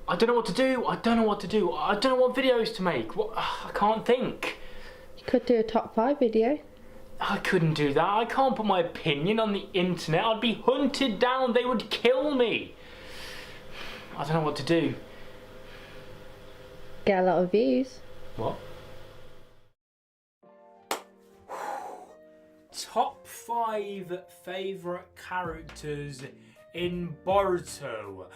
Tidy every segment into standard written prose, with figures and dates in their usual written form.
I don't know what to do. I don't know what to do. I don't know what videos to make. What? I can't think. You could do a top 5 video. I couldn't do that. I can't put my opinion on the internet. I'd be hunted down. They would kill me. I don't know what to do. Get a lot of views. What? Top 5 favourite characters in Boruto.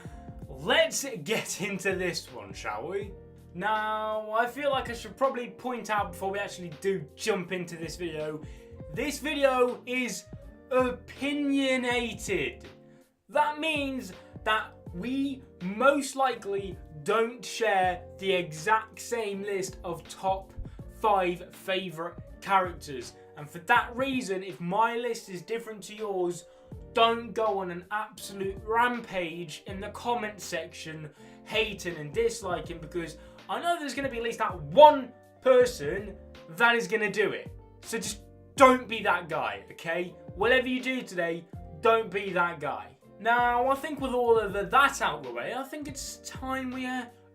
Let's get into this one, shall we? Now, I feel like I should probably point out before we actually do jump into this video is opinionated. That means that we most likely don't share the exact same list of top 5 favourite characters. And for that reason, if my list is different to yours, don't go on an absolute rampage in the comment section hating and disliking, because I know there's going to be at least that one person that is going to do it. So just don't be that guy, okay? Whatever you do today, don't be that guy. Now, I think with all of that out of the way, I think it's time we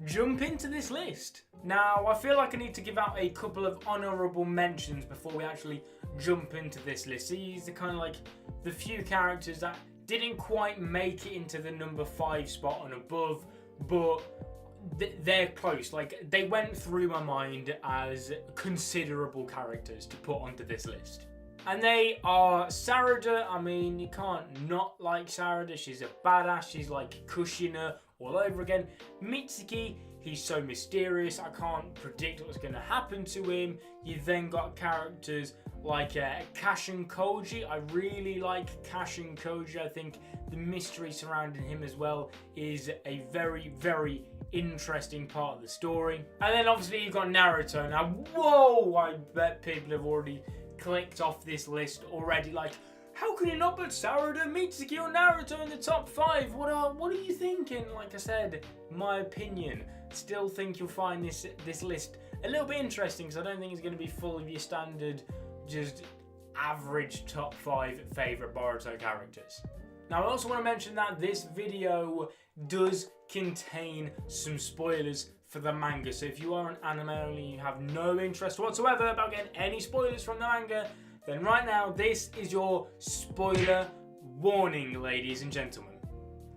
jump into this list. Now, I feel like I need to give out a couple of honourable mentions before we actually jump into this list. These are kind of like the few characters that didn't quite make it into the number 5 spot and above, but they're close. Like, they went through my mind as considerable characters to put onto this list. And they are Sarada. I mean, you can't not like Sarada. She's a badass. She's like Kushina all over again. Mitsuki, he's so mysterious. I can't predict what's going to happen to him. You've then got characters like Cash and Koji. I really like Cash and Koji. I think the mystery surrounding him as well is a very, very interesting part of the story. And then obviously you've got Naruto. Now, whoa, I bet people have already clicked off this list already. Like, how can you not put Sarada, Mitsuki or Naruto in the top 5? What are you thinking? Like I said, my opinion. Still think you'll find this list a little bit interesting, because I don't think it's going to be full of your standard, just average top 5 favourite Boruto characters. Now, I also want to mention that this video does contain some spoilers for the manga. So if you are an anime only, you have no interest whatsoever about getting any spoilers from the manga, then right now this is your spoiler warning, ladies and gentlemen.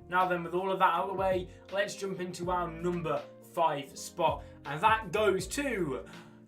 Now then, with all of that out of the way, let's jump into our number 5 spot, and that goes to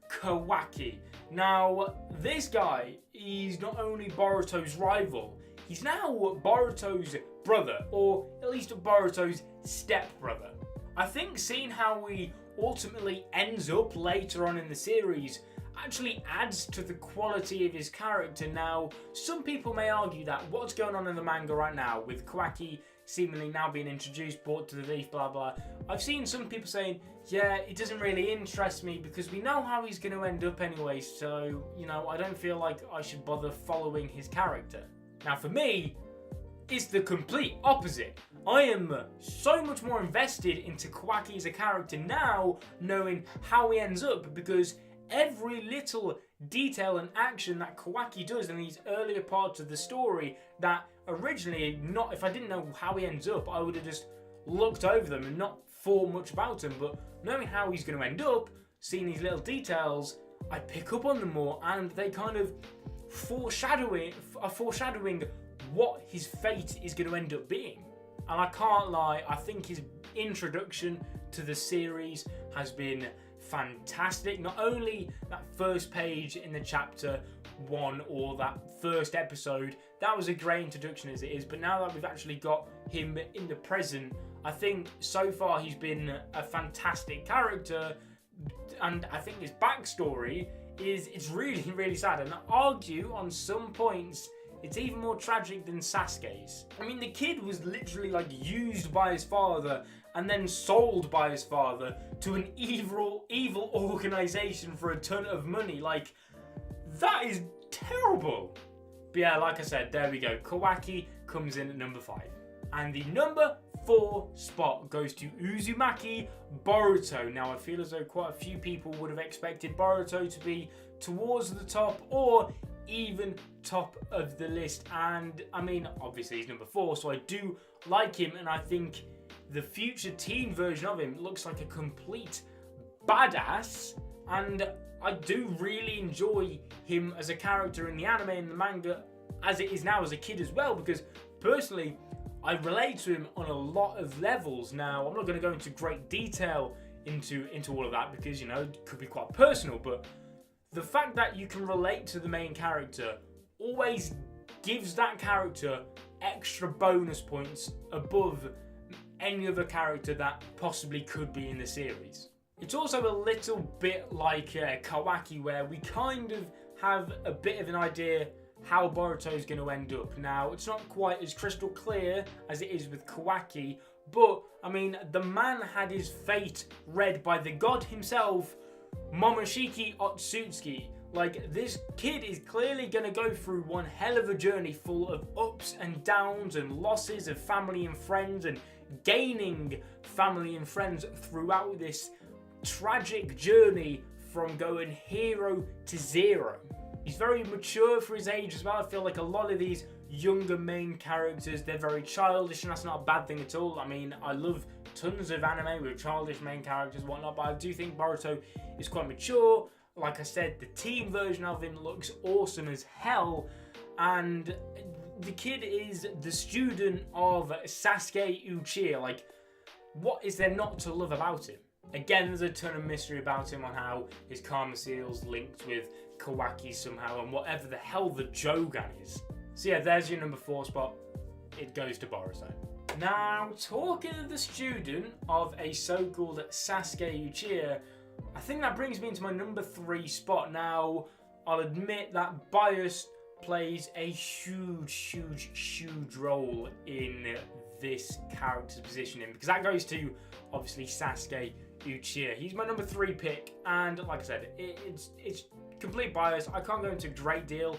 Kawaki. Now, this guy, he's not only Boruto's rival, he's now Boruto's brother, or at least Boruto's stepbrother. I think seeing how he ultimately ends up later on in the series actually adds to the quality of his character. Now, some people may argue that what's going on in the manga right now with Kawaki seemingly now being introduced, brought to the leaf, blah blah. I've seen some people saying, yeah, it doesn't really interest me because we know how he's going to end up anyway, so, you know, I don't feel like I should bother following his character. Now, for me, it's the complete opposite. I am so much more invested into Kawaki as a character now, knowing how he ends up, because every little detail and action that Kawaki does in these earlier parts of the story that originally, not if I didn't know how he ends up, I would have just looked over them and not thought much about him. But knowing how he's going to end up, seeing these little details, I pick up on them more, and they kind of foreshadowing what his fate is going to end up being. And I can't lie, I think his introduction to the series has been fantastic. Not only that first page in the chapter 1 or that first episode, that was a great introduction as it is, but now that we've actually got him in the present, I think so far he's been a fantastic character, and I think his backstory it's really, really sad, and I argue on some points it's even more tragic than Sasuke's. I mean, the kid was literally like used by his father and then sold by his father to an evil organization for a ton of money. Like, that is terrible. But yeah, like I said, there we go. Kawaki comes in at number 5. And the number 4 spot goes to Uzumaki Boruto. Now, I feel as though quite a few people would have expected Boruto to be towards the top or even top of the list. And I mean, obviously he's number 4, so I do like him, and I think the future teen version of him looks like a complete badass, and I do really enjoy him as a character in the anime and the manga as it is now as a kid as well, because personally I relate to him on a lot of levels. Now, I'm not going to go into great detail into all of that because, you know, it could be quite personal, but the fact that you can relate to the main character always gives that character extra bonus points above any other character that possibly could be in the series. It's also a little bit like Kawaki, where we kind of have a bit of an idea how Boruto is going to end up. Now, it's not quite as crystal clear as it is with Kawaki, but, I mean, the man had his fate read by the god himself, Momoshiki Otsutsuki. Like, this kid is clearly going to go through one hell of a journey full of ups and downs and losses of family and friends and gaining family and friends throughout this tragic journey from going hero to zero. He's very mature for his age as well. I feel like a lot of these younger main characters, they're very childish, and that's not a bad thing at all. I mean, I love tons of anime with childish main characters and whatnot, but I do think Boruto is quite mature. Like I said, the teen version of him looks awesome as hell, and the kid is the student of Sasuke Uchiha. Like, what is there not to love about him? Again, there's a ton of mystery about him on how his karma seal's linked with Kawaki somehow and whatever the hell the Jogan is. So yeah, there's your number 4 spot. It goes to Boruto. Now, talking of the student of a so-called Sasuke Uchiha, I think that brings me into my number 3 spot. Now, I'll admit that bias plays a huge role in this character's positioning, because that goes to, obviously, Sasuke Uchiha. He's my number 3 pick, and like I said, it's complete bias. I can't go into a great deal.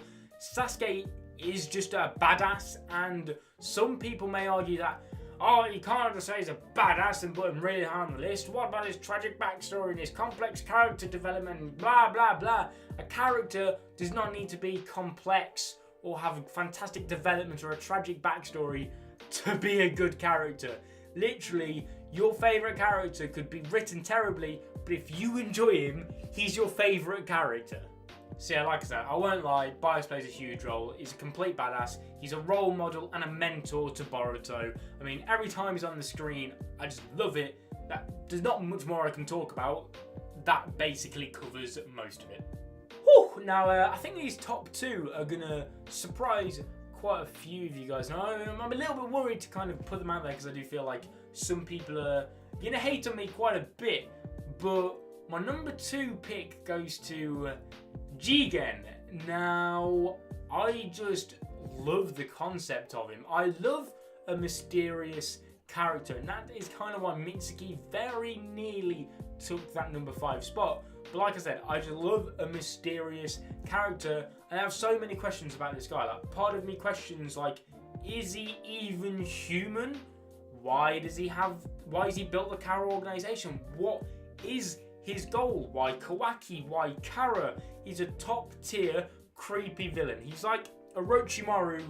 Sasuke is just a badass, and some people may argue that, oh, you can't just say he's a badass and put him really high on the list. What about his tragic backstory and his complex character development and blah, blah, blah. A character does not need to be complex or have fantastic development or a tragic backstory to be a good character. Literally, your favourite character could be written terribly, but if you enjoy him, he's your favourite character. So yeah, like I said, I won't lie, bias plays a huge role. He's a complete badass. He's a role model and a mentor to Boruto. I mean, every time he's on the screen, I just love it. There's not much more I can talk about. That basically covers most of it. Whew! Now, I think these top 2 are going to surprise quite a few of you guys. Now, I'm a little bit worried to kind of put them out there because I do feel like some people are going to hate on me quite a bit. But my number 2 pick goes to Jigen. Now, I just love the concept of him. I love a mysterious character, and that is kind of why Mitsuki very nearly took that number 5 spot. But like I said, I just love a mysterious character, and I have so many questions about this guy. Like, part of me questions, like, is he even human? Why is he built the Kara organization? What is his goal? Why Kawaki? Why Kara? He's a top tier creepy villain. He's like Orochimaru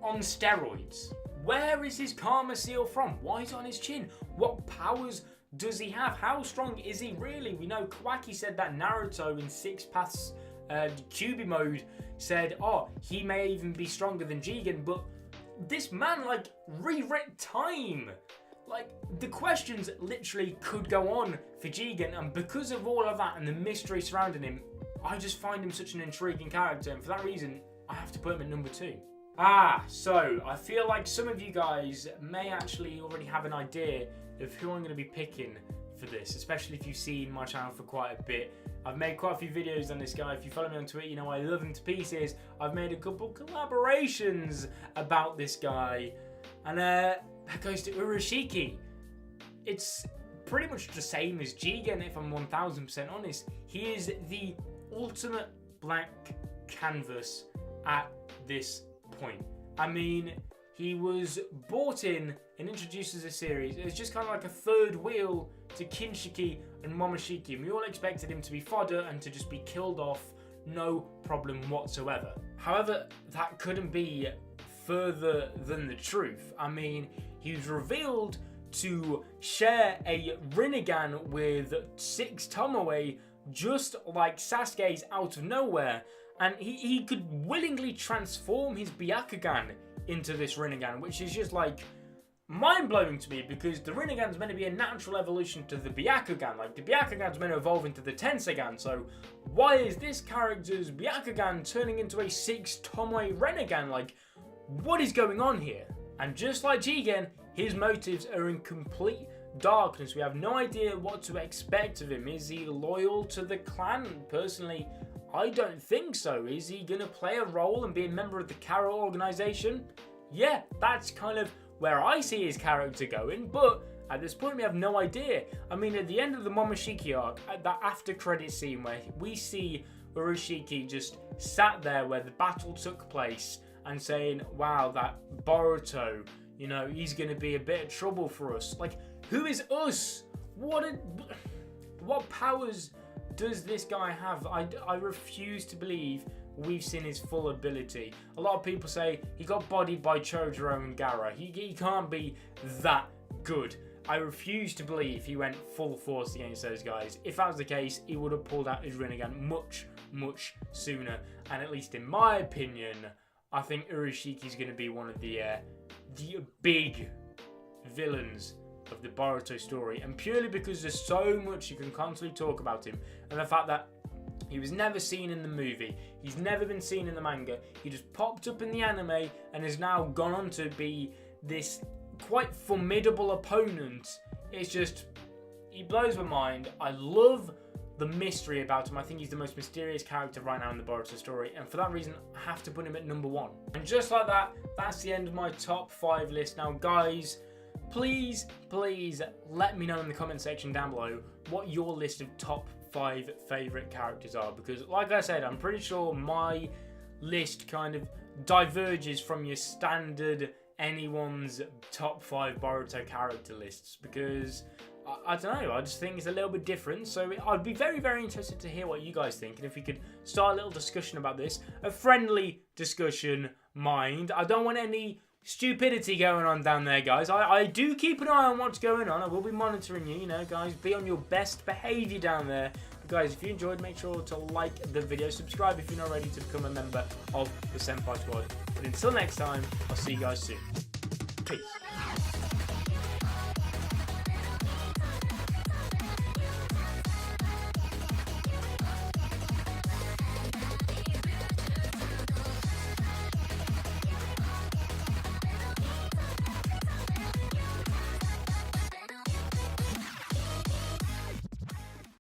on steroids. Where is his karma seal from? Why is it on his chin? What powers does he have? How strong is he really? We know Kawaki said that Naruto in 6 Paths Kyuubi mode said, oh, he may even be stronger than Jigen, but this man, like, rewrit time. Like, the questions literally could go on for Jigen, and because of all of that and the mystery surrounding him, I just find him such an intriguing character, and for that reason, I have to put him at number 2. So, I feel like some of you guys may actually already have an idea of who I'm going to be picking for this, especially if you've seen my channel for quite a bit. I've made quite a few videos on this guy. If you follow me on Twitter, you know I love him to pieces. I've made a couple collaborations about this guy, and that goes to Isshiki. It's pretty much the same as Jigen, if I'm 1000% honest. He is the ultimate blank canvas at this point. I mean, he was brought in and introduced as a series. It's just kind of like a third wheel to Kinshiki and Momoshiki. And we all expected him to be fodder and to just be killed off, no problem whatsoever. However, that couldn't be further than the truth. I mean, he was revealed to share a Rinnegan with 6 Tomoe, just like Sasuke's out of nowhere, and he could willingly transform his Byakugan into this Rinnegan, which is just like mind-blowing to me, because the Rinnegan's meant to be a natural evolution to the Byakugan. Like, the Byakugan's meant to evolve into the Tensegan, so why is this character's Byakugan turning into a 6 Tomoe Rinnegan? Like, what is going on here? And just like Jigen, his motives are in complete darkness. We have no idea what to expect of him. Is he loyal to the clan? Personally, I don't think so. Is he going to play a role and be a member of the Kara organization? Yeah, that's kind of where I see his character going, but at this point we have no idea. I mean, at the end of the Momoshiki arc, at that after credit scene where we see Isshiki just sat there where the battle took place and saying, wow, that Boruto, you know, he's going to be a bit of trouble for us. Like, who is us? What powers does this guy have? I refuse to believe we've seen his full ability. A lot of people say he got bodied by Chojuro and Gaara. He can't be that good. I refuse to believe he went full force against those guys. If that was the case, he would have pulled out his Rinnegan much, much sooner. And at least in my opinion, I think Ishiki's going to be one of the big villains of the Boruto story. And purely because there's so much you can constantly talk about him. And the fact that he was never seen in the movie. He's never been seen in the manga. He just popped up in the anime and has now gone on to be this quite formidable opponent. It's just, he blows my mind. I love the mystery about him. I think he's the most mysterious character right now in the Boruto story, and for that reason, I have to put him at number 1. And just like that, that's the end of my top 5 list. Now, guys, please let me know in the comment section down below what your list of top 5 favourite characters are, because like I said, I'm pretty sure my list kind of diverges from your standard anyone's top 5 Boruto character lists, because I don't know, I just think it's a little bit different. So I'd be very interested to hear what you guys think, and if we could start a little discussion about this, a friendly discussion, mind. I don't want any stupidity going on down there, guys. I do keep an eye on what's going on. I will be monitoring you, you know, guys. Be on your best behaviour down there. But guys, if you enjoyed, make sure to like the video. Subscribe if you're not ready to become a member of the Senpai Squad. But until next time, I'll see you guys soon. Peace.